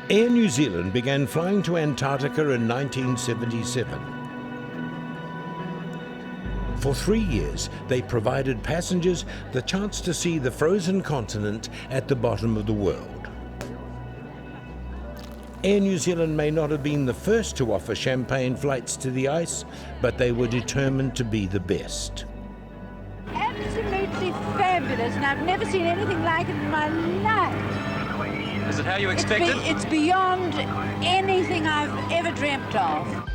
Air New Zealand began flying to Antarctica in 1977. For 3 years, they provided passengers the chance to see the frozen continent at the bottom of the world. Air New Zealand may not have been the first to offer champagne flights to the ice, but they were determined to be the best. Absolutely fabulous, and I've never seen anything like it in my life. Is it how you expected? It's beyond anything I've ever dreamt of.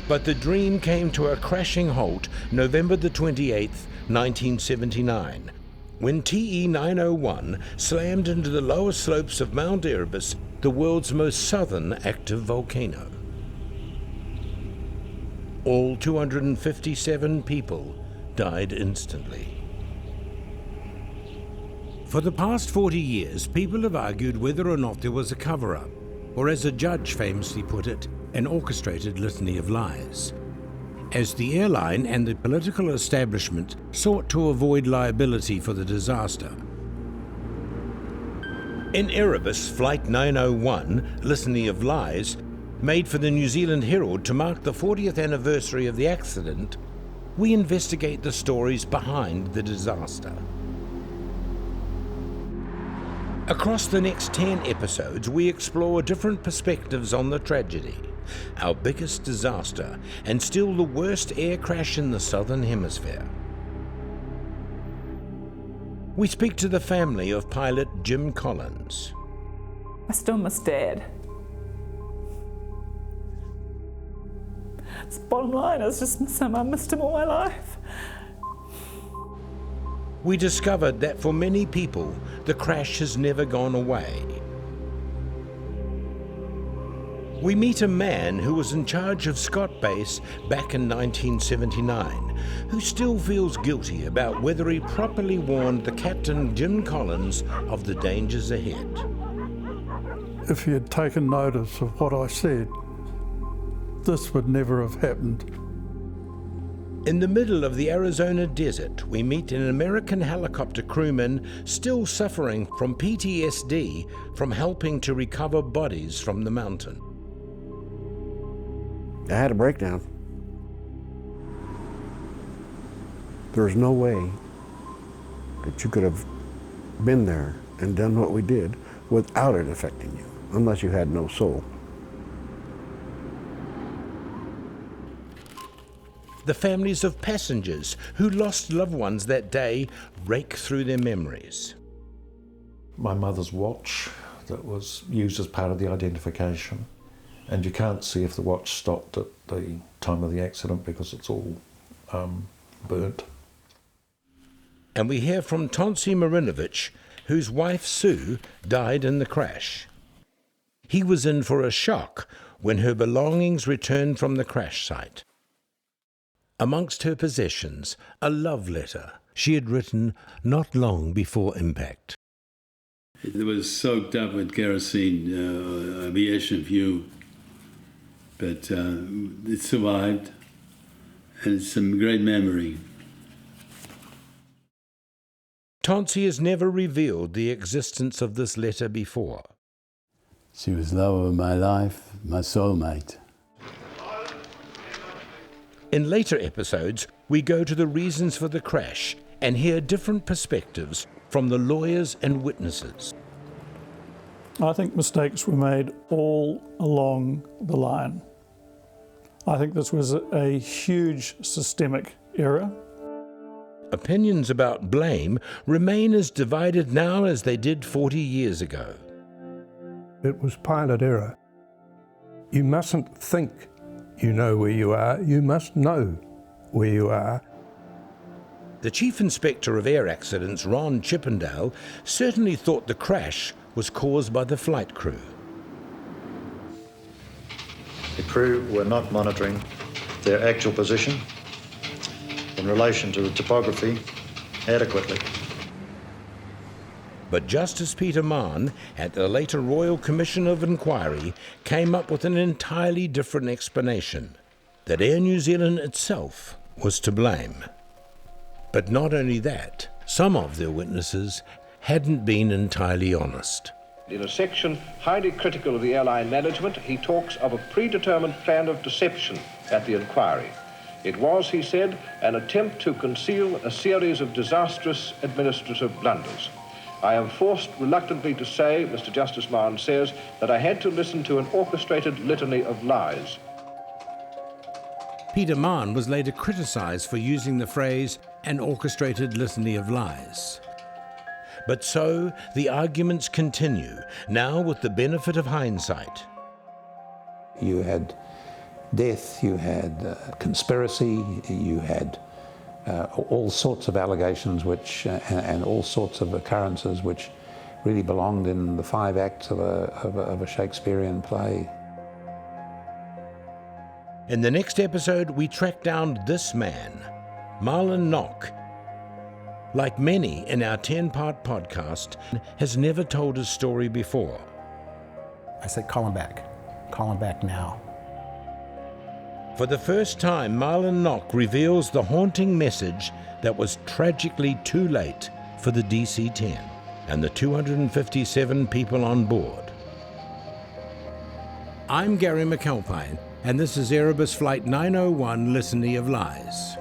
But the dream came to a crashing halt November the 28th, 1979, when TE901 slammed into the lower slopes of Mt Erebus, the world's most southern active volcano. All 257 people died instantly. For the past 40 years, people have argued whether or not there was a cover-up, or as a judge famously put it, an orchestrated litany of lies, as the airline and the political establishment sought to avoid liability for the disaster. In Erebus, Flight 901, Litany of Lies, made for the New Zealand Herald to mark the 40th anniversary of the accident, we investigate the stories behind the disaster. Across the next 10 episodes, we explore different perspectives on the tragedy, our biggest disaster, and still the worst air crash in the Southern Hemisphere. We speak to the family of pilot Jim Collins. I still miss Dad. The bottom line is just miss him. I missed him all my life. We discovered that for many people, the crash has never gone away. We meet a man who was in charge of Scott Base back in 1979, who still feels guilty about whether he properly warned the captain, Jim Collins, of the dangers ahead. If he had taken notice of what I said, this would never have happened. In the middle of the Arizona desert, we meet an American helicopter crewman still suffering from PTSD from helping to recover bodies from the mountain. I had a breakdown. There's no way that you could have been there and done what we did without it affecting you, unless you had no soul. The families of passengers who lost loved ones that day rake through their memories. My mother's watch that was used as part of the identification, and you can't see if the watch stopped at the time of the accident because it's all burnt. And we hear from Tonsi Marinovich, whose wife Sue died in the crash. He was in for a shock when her belongings returned from the crash site. Amongst her possessions, a love letter she had written not long before impact. It was soaked up with kerosene, aviation fuel, but it survived, and it's a great memory. Tonsi has never revealed the existence of this letter before. She was the love of my life, my soulmate. In later episodes, we go to the reasons for the crash and hear different perspectives from the lawyers and witnesses. I think mistakes were made all along the line. I think this was a huge systemic error. Opinions about blame remain as divided now as they did 40 years ago. It was pilot error. You mustn't think you know where you are, you must know where you are. The Chief Inspector of Air Accidents, Ron Chippendale, certainly thought the crash was caused by the flight crew. The crew were not monitoring their actual position in relation to the topography adequately. But Justice Peter Mann, at the later Royal Commission of Inquiry, came up with an entirely different explanation, that Air New Zealand itself was to blame. But not only that, some of their witnesses hadn't been entirely honest. In a section highly critical of the airline management, he talks of a predetermined plan of deception at the inquiry. It was, he said, an attempt to conceal a series of disastrous administrative blunders. I am forced reluctantly to say, Mr. Justice Mahon says, that I had to listen to an orchestrated litany of lies. Peter Mahon was later criticised for using the phrase, an orchestrated litany of lies. But so, the arguments continue, now with the benefit of hindsight. You had death, you had conspiracy, you had all sorts of allegations which, and all sorts of occurrences which really belonged in the 5 acts of a Shakespearean play. In the next episode, we track down this man, Marlon Knock. Like many in our 10-part podcast, has never told his story before. I said, call him back. Call him back now. For the first time, Marlon Knock reveals the haunting message that was tragically too late for the DC-10 and the 257 people on board. I'm Garry McAlpine, and this is Erebus Flight 901 Litany of Lies.